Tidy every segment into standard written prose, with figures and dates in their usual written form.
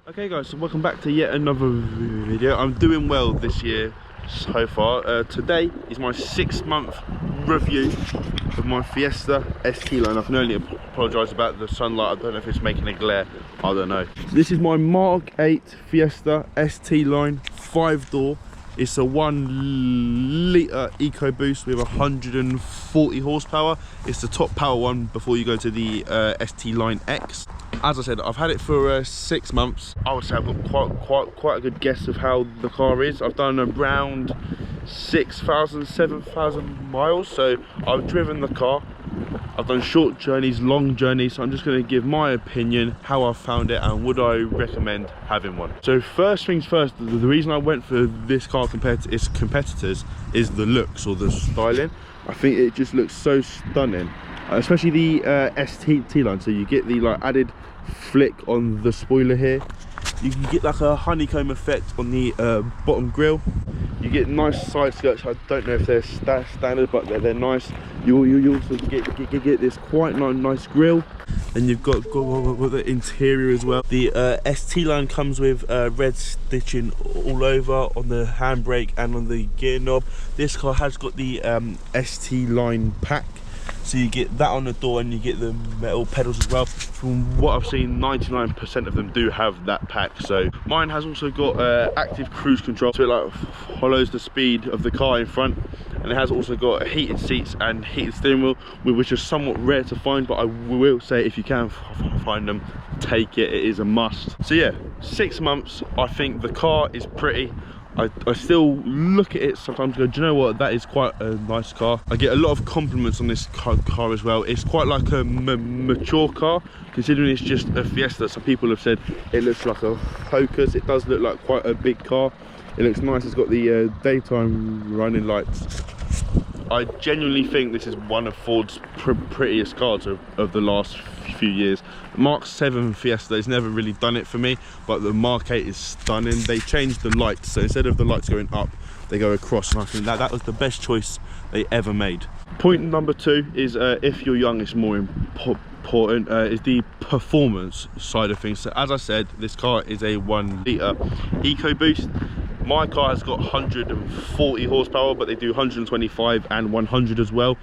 Okay guys, so welcome back to yet another video. I'm doing well this year so far. Today is my 6-month review of my Fiesta ST line. I can only apologise about the sunlight. I don't know if it's making a glare, I don't know. So this is my Mark 8 Fiesta ST line 5-door. It's a 1 litre EcoBoost with 140 horsepower. It's the top power one before you go to the ST line X. As I said, I've had it for 6 months. I would say I've got quite a good guess of how the car is. I've done around 6,000, 7,000 miles. So I've driven the car. I've done short journeys, long journeys. So I'm just going to give my opinion, how I found it, and would I recommend having one. So first things first, the reason I went for this car compared to its competitors is the looks or the styling. I think it just looks so stunning, especially the ST line. So you get the added flick on the spoiler here. You can get like a honeycomb effect on the bottom grille. You get nice side skirts. I don't know if they're standard, but they're nice. You also get this quite nice grille. And you've got the interior as well. The ST line comes with red stitching all over on the handbrake and on the gear knob. This car has got the ST line pack. So you get that on the door and you get the metal pedals as well. From what I've seen, 99% of them do have that pack. So mine has also got active cruise control, so it follows the speed of the car in front. And it has also got heated seats and heated steering wheel, which is somewhat rare to find, but I will say if you can find them, take it. It is a must. So yeah, 6 months. I think the car is pretty. I still look at it sometimes and go, do you know what, that is quite a nice car. I get a lot of compliments on this car as well. It's quite like a mature car, considering it's just a Fiesta. Some people have said it looks like a Focus. It does look like quite a big car. It looks nice. It's got the daytime running lights. I genuinely think this is one of Ford's prettiest cars of the last few years. The Mark 7 Fiesta has never really done it for me, but the Mark 8 is stunning. They changed the lights, so instead of the lights going up, they go across, and I think that was the best choice they ever made. Point number 2 is if you're young, it's more important, is the performance side of things. So as I said, this car is a 1 litre EcoBoost. My car has got 140 horsepower, but they do 125 and 100 as well.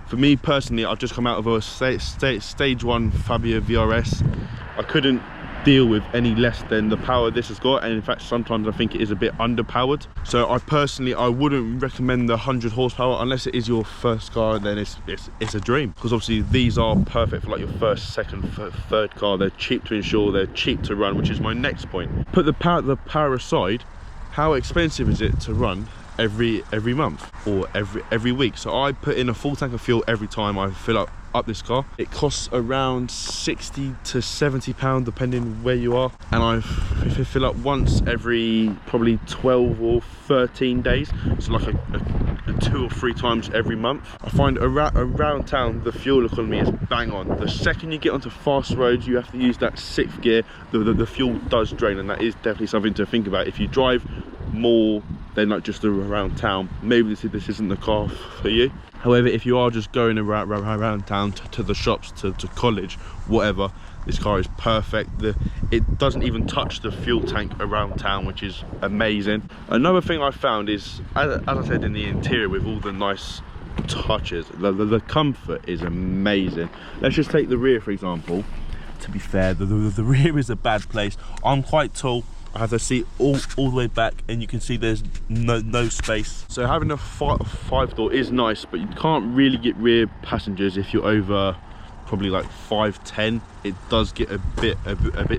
For me personally, I've just come out of a stage 1 Fabia VRS. I couldn't deal with any less than the power this has got, and in fact sometimes I think it is a bit underpowered. So I wouldn't recommend the 100 horsepower unless it is your first car. Then it's a dream, because obviously these are perfect for like your first, second, third car. They're cheap to insure, they're cheap to run, which is my next point. Put the power aside, how expensive is it to run every month or every week? So I put in a full tank of fuel every time I fill up this car. It costs around 60 to 70 pounds depending where you are, and I fill up once every probably 12 or 13 days, so like a 2 or 3 times every month. I find around town the fuel economy is bang on. The second you get onto fast roads, you have to use that 6th gear, the fuel does drain, and that is definitely something to think about. If you drive more than like just around town, maybe this isn't the car for you. However, if you are just going around town to the shops, to college, whatever, this car is perfect. It doesn't even touch the fuel tank around town, which is amazing. Another thing I found is, as I said, in the interior with all the nice touches, the comfort is amazing. Let's just take the rear for example. To be fair, the rear is a bad place. I'm quite tall. I have the seat all the way back, and you can see there's no space. So having a 5-door is nice, but you can't really get rear passengers if you're over probably like 5'10". It does get a bit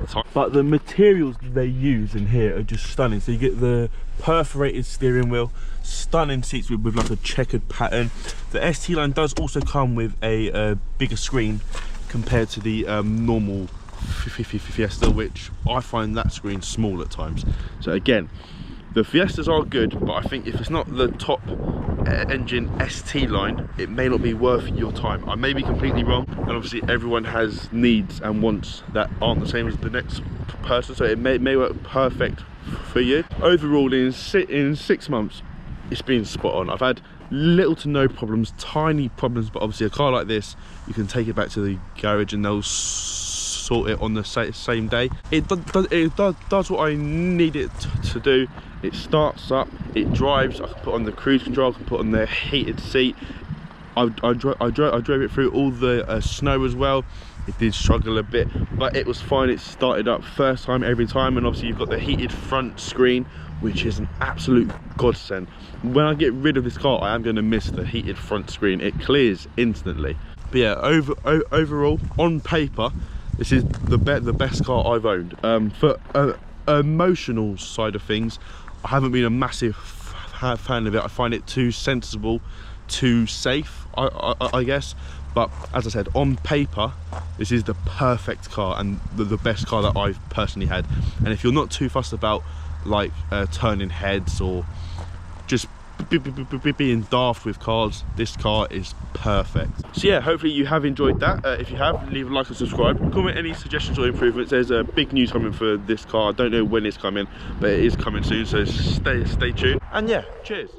tight. But the materials they use in here are just stunning. So you get the perforated steering wheel, stunning seats with like a checkered pattern. The ST line does also come with a bigger screen compared to the normal Fiesta, which I find that screen small at times. So again, the Fiestas are good, but I think if it's not the top engine ST line, it may not be worth your time. I may be completely wrong, and obviously everyone has needs and wants that aren't the same as the next person, so it may work perfect for you. Overall, in 6 months, it's been spot on. I've had little to no problems, tiny problems, but obviously a car like this, you can take it back to the garage and they'll sort it on the same day. It does what I need it to do. It starts up, it drives, I can put on the cruise control, I can put on the heated seat. I drove it through all the snow as well. It did struggle a bit, but it was fine. It started up first time every time, and obviously you've got the heated front screen, which is an absolute godsend. When I get rid of this car, I am going to miss the heated front screen. It clears instantly. But yeah, overall, on paper, this is the best car I've owned. For emotional side of things, I haven't been a massive fan of it. I find it too sensible, too safe, I guess. But as I said, on paper, this is the perfect car and the best car that I've personally had. And if you're not too fussed about like turning heads or just being daft with cars, this car is perfect. So yeah, hopefully you have enjoyed that. If you have, leave a like and subscribe. Comment any suggestions or improvements. There's a big news coming for this car. I don't know when it's coming, but it is coming soon, so stay tuned. And yeah, cheers.